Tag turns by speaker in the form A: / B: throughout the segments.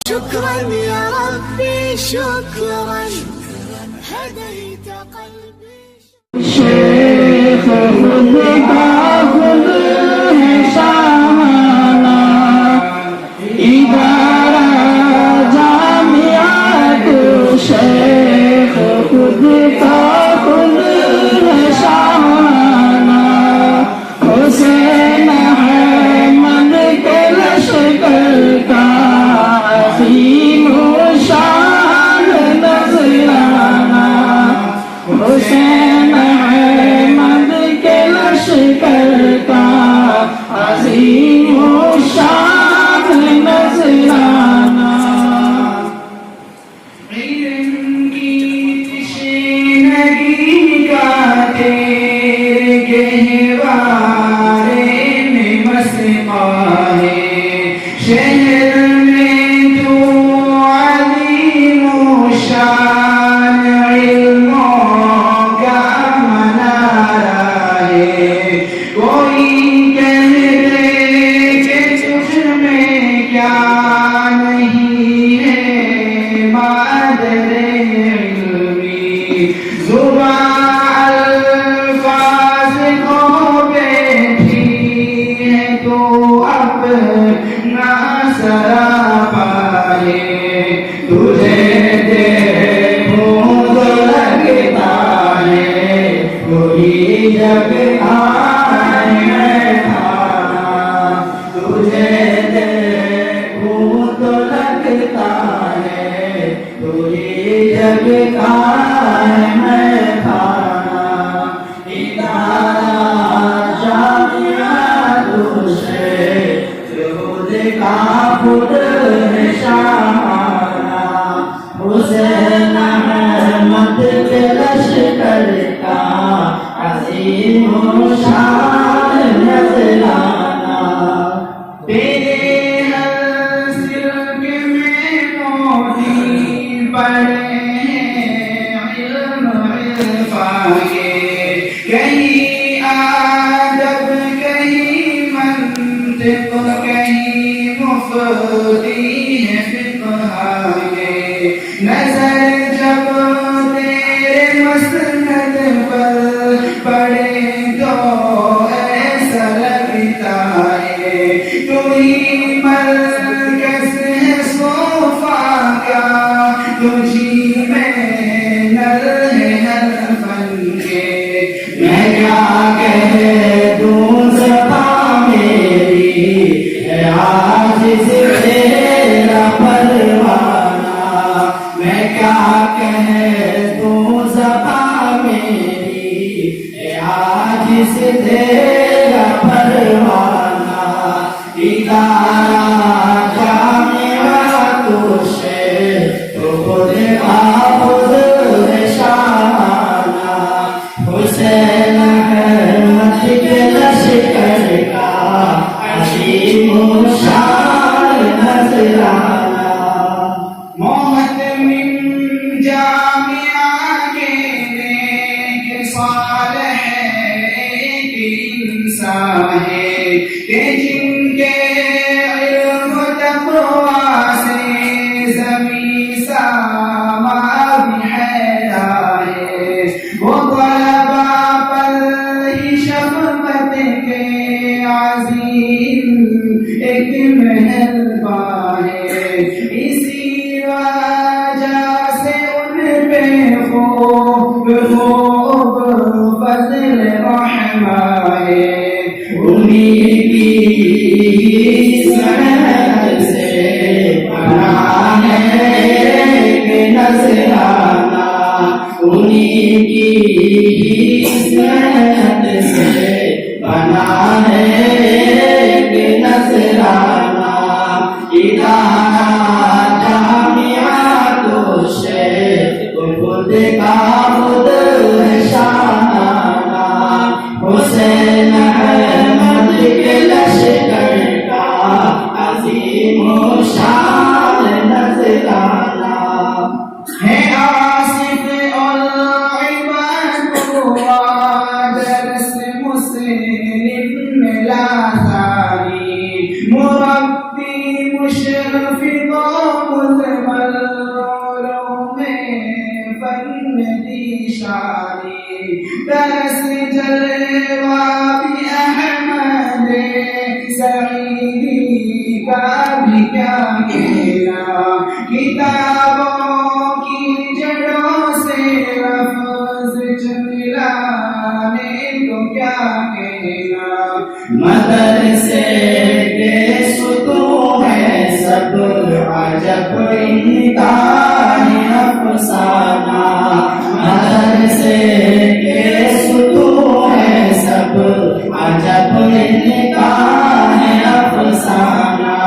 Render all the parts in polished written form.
A: شكرا يا ربي شكرا هديت قلبي
B: शेख खुद का खुद है सामाना इदारा जामिया तो शेख खुद का खुद है सामाना हुसैन है मन के लश्कर का अज़ीम शान नज़राना हुसैन मद के लश्कर का अज़ीम शान नज़राना इल्म की तशनगी का तेरे गहवारे में मसमा है शहर में तू अज़ीम शान कोई कह दे कि तुझ में क्या नहीं है मादरे इल्मी ज़ुबान अल्फाज़ को बैठी है तो अपना सरापा है तुझे देखूं तो लगता है कोई जग तुझे देखूं तो लगता है पूरी जग का मैं खाना इदारा जामिया तुझे खुद का खुद है शामाना हुसैन अहमद के लश्कर का अज़ीम शान नज़राना तेरे हर सिल्क में मोती पड़े हैं इल्म इरफाए कहीं आदब कहीं मंतिक़ कहीं मुफ़्ती है फ़िक़्हाए नज़र जब तेरे मसनद पर पड़े तो ऐसा लगता है तू ही मरकज़ है सोफ़ा का तुझी में नर है हर फन के मैं क्या कह दूं ज़बां मेरी है आज से तेरा परवाना मैं क्या कह दूं ज़बां मेरी है आज से तेरा परवाना इदारा जामिया तुझे तो खुद का खुद है शामाना हुसैन अहमद के लश्कर का अज़ीम शान नज़राना मोहम्मद मिन जामिया के नेक सालेह एक इंसान है कि जिनके इल्म तक़वा से ज़मीन सामा भी हैरान है वो तलबा पर ही शफ़क़त के अज़ीम एक मेहरबान है इसी वजह से उन पे खूब फज़ल रहमाए उन्हीं की सनत से बना है नज़राना उन्हीं की सनत से बना है नज़राना इदारा जामिया तुझे खुद का खुद है शामाना हुसैन अहमद के लश्कर का अज़ीम शान नज़राना है आसिफ और इबाद दरस मुस्लिम लाज़ारी मुरब्बी मुशर्रफ शानी दरस जलवा भी अहमद सईदी का भी क्या कहना किताबों की जड़ों से लफ्ज चुराने तो क्या कहना मदरसे के सुतून है सब अजब इनका अफसाना मदरसे के सुतून है सब अजब इनका अफसाना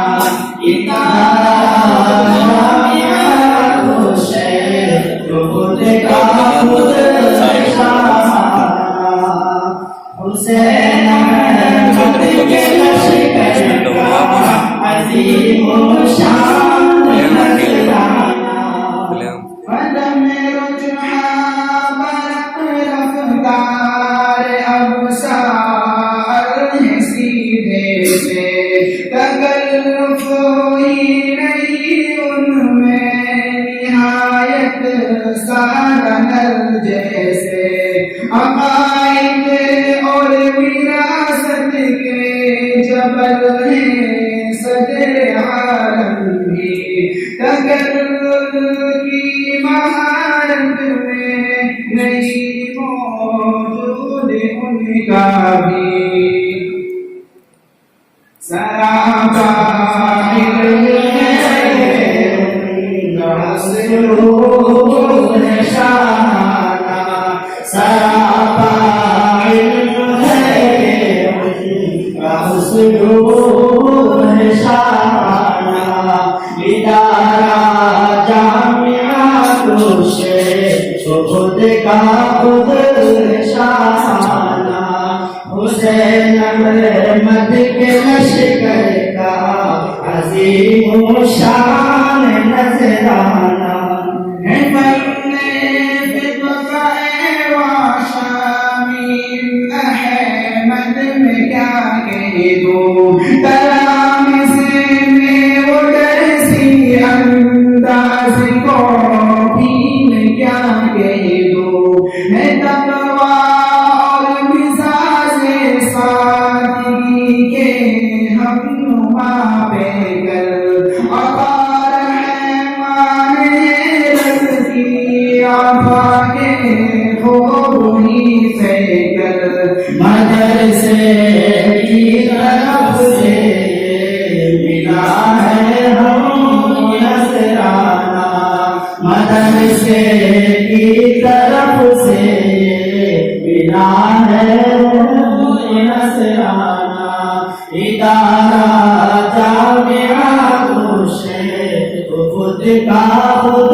B: हुसैन अजीम शान कदम रुजहा बरक रफ्तार अबसार है सीधे से तकल्लुफ ही नहीं उनमें निहायत सारनल जैसे अकाइद और विरासत के जबल हैं सदर आलम भी तकल्लुफ की महारत में नहीं मौजूद उनका भी सराबा इल्म है निशाना सराबा इल्म है निशाना इदारा जामिया खुद का खुद निशाना हुसैन अहमद के लश्कर का अजीम शान नजराना है फन्ने फिदक़े वाशामीम अहमद में क्या कह दूं कलाम से मैं वो डरसी अंदाज को भी मैं क्या कह दूं है तकवा और मिजाज सादगी के हम नुमा बेकर अकार है माने रखती आफाके हो ही फेकर मदरसे की तरफ से मिला है हम नजराना मदरसे की तरफ से मिला है नजराना इदारा जामिया खुद का खुद